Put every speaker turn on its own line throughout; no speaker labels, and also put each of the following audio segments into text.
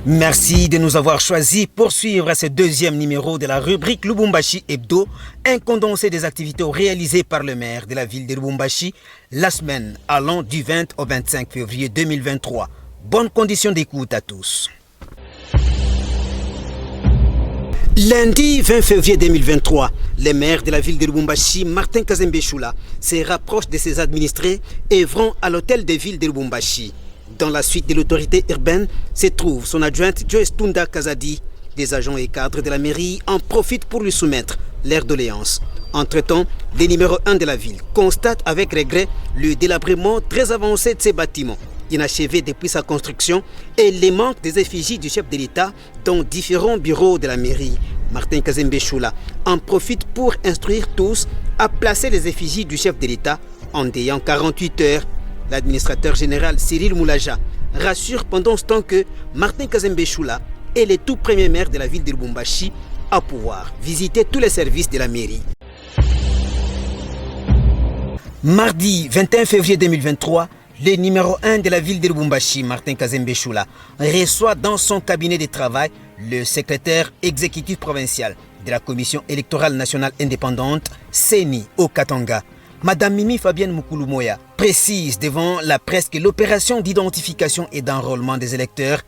Merci de nous avoir choisis pour suivre ce deuxième numéro de la rubrique Lubumbashi Hebdo, un condensé des activités réalisées par le maire de la ville de Lubumbashi la semaine allant du 20 au 25 février 2023. Bonnes conditions d'écoute à tous. Lundi 20 février 2023, le maire de la ville de Lubumbashi, Martin Kazembe Choula, se rapproche de ses administrés et vont à l'hôtel de ville de Lubumbashi. Dans la suite de l'autorité urbaine se trouve son adjointe Joyce Tunda Kazadi. Des agents et cadres de la mairie en profitent pour lui soumettre leur doléance. Entre-temps, le numéro 1 de la ville constate avec regret le délabrement très avancé de ses bâtiments, inachevés depuis sa construction, et les manques des effigies du chef de l'État dans différents bureaux de la mairie. Martin Kazembe Choula en profite pour instruire tous à placer les effigies du chef de l'État en délai 48 heures. L'administrateur général Cyril Moulaja rassure pendant ce temps que Martin Kazembe Choula est le tout premier maire de la ville de Lubumbashi à pouvoir visiter tous les services de la mairie. Mardi 21 février 2023, le numéro 1 de la ville de Lubumbashi, Martin Kazembe Choula, reçoit dans son cabinet de travail le secrétaire exécutif provincial de la Commission électorale nationale indépendante, CENI, au Katanga. Madame Mimi Fabienne Mukulumoya précise devant la presse que l'opération d'identification et d'enrôlement des électeurs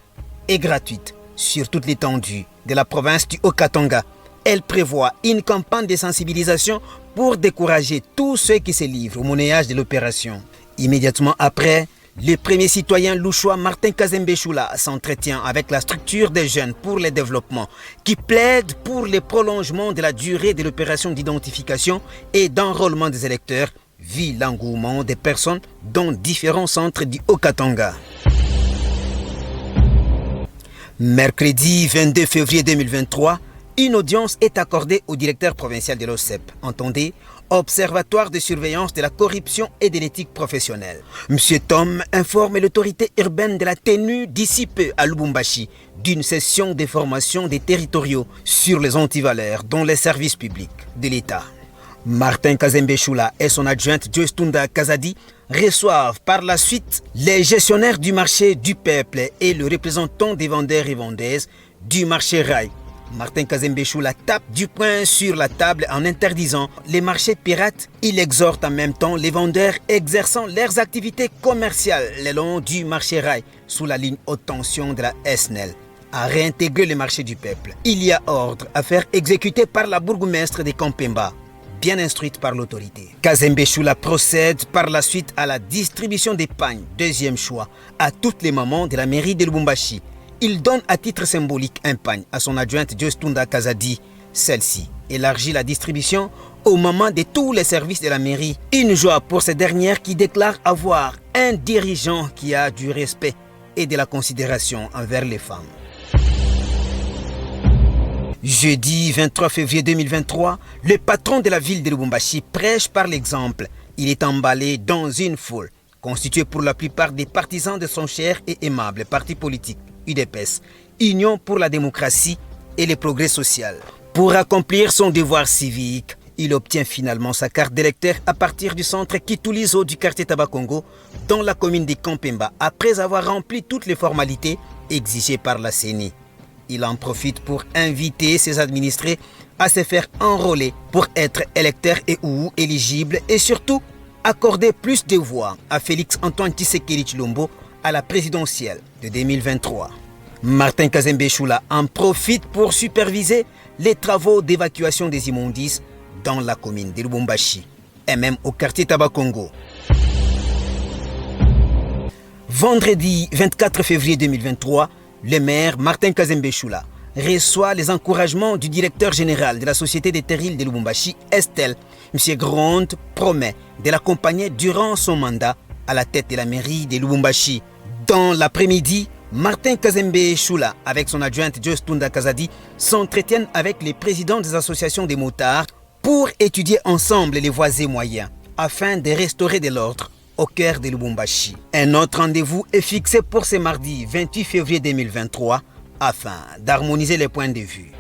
est gratuite sur toute l'étendue de la province du Haut-Katanga. Elle prévoit une campagne de sensibilisation pour décourager tous ceux qui se livrent au monnayage de l'opération. Immédiatement après, le premier citoyen louchois Martin Kazembe Choula s'entretient avec la structure des jeunes pour le développement qui plaide pour le prolongement de la durée de l'opération d'identification et d'enrôlement des électeurs, vu l'engouement des personnes dans différents centres du Haut-Katanga. Mercredi 22 février 2023, une audience est accordée au directeur provincial de l'OCEP, entendez, Observatoire de surveillance de la corruption et de l'éthique professionnelle. Monsieur Tom informe l'autorité urbaine de la tenue d'ici peu à Lubumbashi d'une session de formation des territoriaux sur les antivaleurs dans les services publics de l'État. Martin Kazembe Choula et son adjointe Joyce Tunda Kazadi reçoivent par la suite les gestionnaires du marché du peuple et le représentant des vendeurs et vendeuses du marché rail. Martin Kazembe Choula tape du poing sur la table en interdisant les marchés pirates. Il exhorte en même temps les vendeurs exerçant leurs activités commerciales le long du marché rail sous la ligne haute tension de la SNEL à réintégrer le marché du peuple. Il y a ordre à faire exécuter par la bourgmestre de Kampemba, bien instruite par l'autorité. Kazembe Choula procède par la suite à la distribution des pagnes, deuxième choix, à toutes les mamans de la mairie de Lubumbashi. Il donne à titre symbolique un pagne à son adjointe Joyce Tunda Kazadi. Celle-ci élargit la distribution aux mamans de tous les services de la mairie. Une joie pour ces dernières qui déclarent avoir un dirigeant qui a du respect et de la considération envers les femmes. Jeudi 23 février 2023, le patron de la ville de Lubumbashi prêche par l'exemple. Il est emballé dans une foule constituée pour la plupart des partisans de son cher et aimable parti politique. UDPS, Union pour la démocratie et le progrès social. Pour accomplir son devoir civique, il obtient finalement sa carte d'électeur à partir du centre Kitulizo du quartier Tabakongo dans la commune de Kampemba après avoir rempli toutes les formalités exigées par la CENI. Il en profite pour inviter ses administrés à se faire enrôler pour être électeurs et ou éligibles et surtout accorder plus de voix à Félix Antoine Tshisekedi Tshilombo à la présidentielle de 2023. Martin Kazembe Choula en profite pour superviser les travaux d'évacuation des immondices dans la commune de Lubumbashi et même au quartier Tabakongo. Vendredi 24 février 2023, le maire Martin Kazembe Choula reçoit les encouragements du directeur général de la Société des terrils de Lubumbashi, Estelle. M. Grande promet de l'accompagner durant son mandat à la tête de la mairie de Lubumbashi. Dans l'après-midi, Martin Kazembe Choula, avec son adjointe Joyce Tunda Kazadi, s'entretiennent avec les présidents des associations des motards pour étudier ensemble les voies et moyens afin de restaurer de l'ordre au cœur de Lubumbashi. Un autre rendez-vous est fixé pour ce mardi 28 février 2023 afin d'harmoniser les points de vue.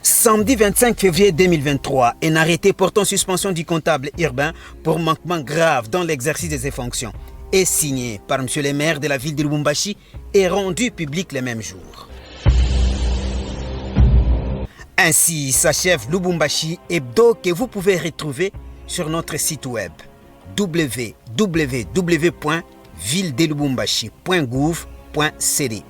Samedi 25 février 2023, un arrêté portant suspension du comptable urbain pour manquement grave dans l'exercice de ses fonctions est signé par M. le maire de la ville de Lubumbashi et rendu public le même jour. Ainsi s'achève Lubumbashi Hebdo que vous pouvez retrouver sur notre site web www.villedelubumbashi.gouv.cd.